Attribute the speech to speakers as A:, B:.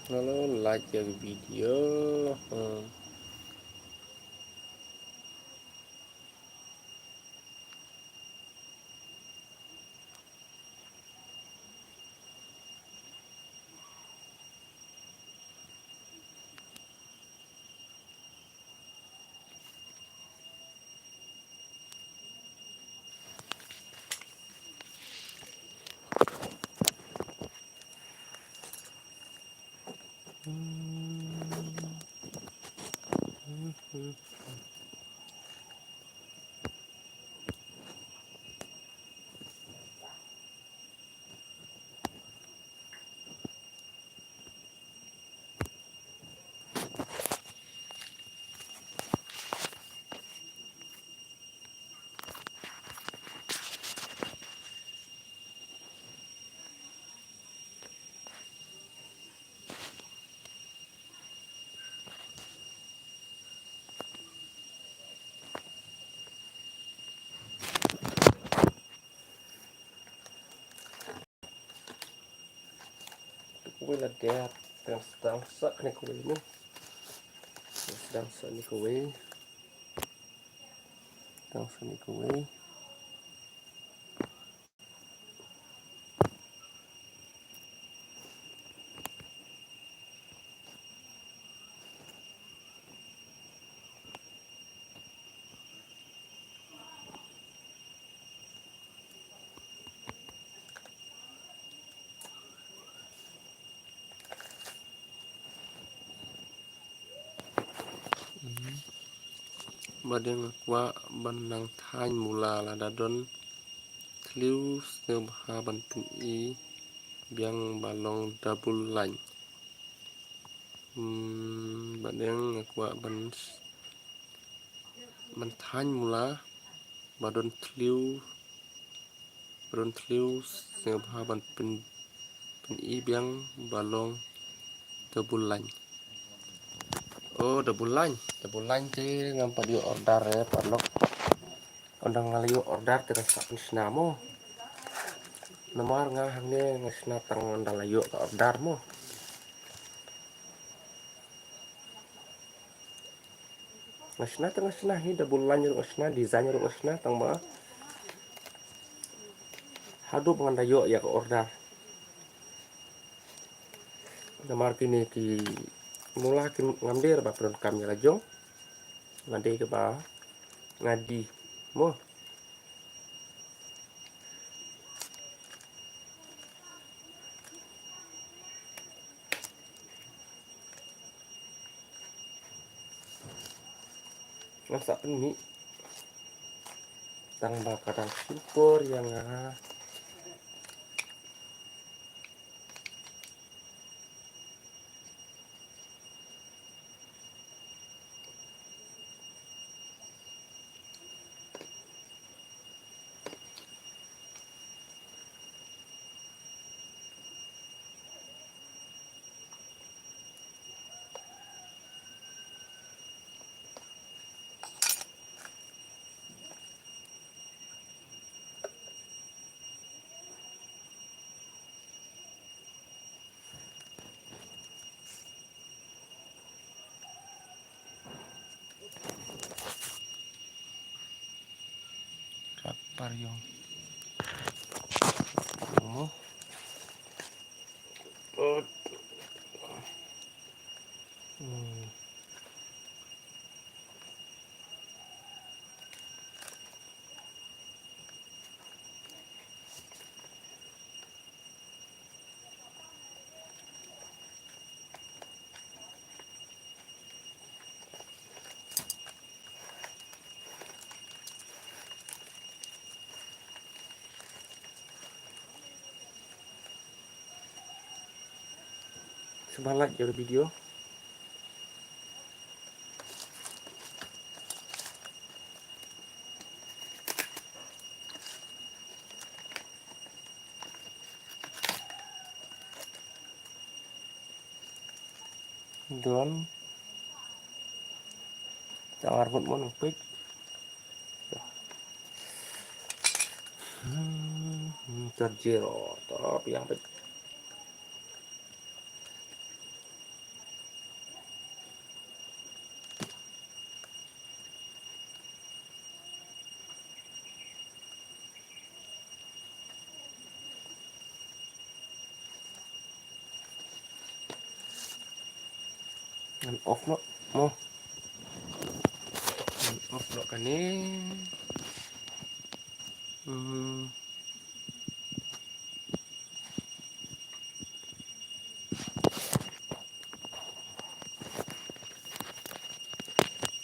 A: Lalu like ya video. Kue là đẹp, đang sợ này kue nữa, đang sợ này kue, đang sợ này kue. Badeng aqua banang thain mula la dadon tliu sneu ha ban pin i biang balong double line. Badeng aqua ban thain mula badon tliu sneu ha ban pin i biang balong double line. Oh double line te ngam padio order ya padlok. Ondang ngaliyo order terus snamo. Nomor ngahangne ngasna tang ndalayo ka order mo. Ngasna hi double line ngasna design ngasna tang ba. Hadu pangandayo ya ka order. Nomor kini ki mula kin ngamdir ba pron kamera jong. Ngade ke ba ngadi mo. Ngasa ini tang ba kadang super yang rapar yung mo. Oh. Semangat jadi video. Don jangan pun mau nupik. Terjero tapi yang off no mo off no kan ni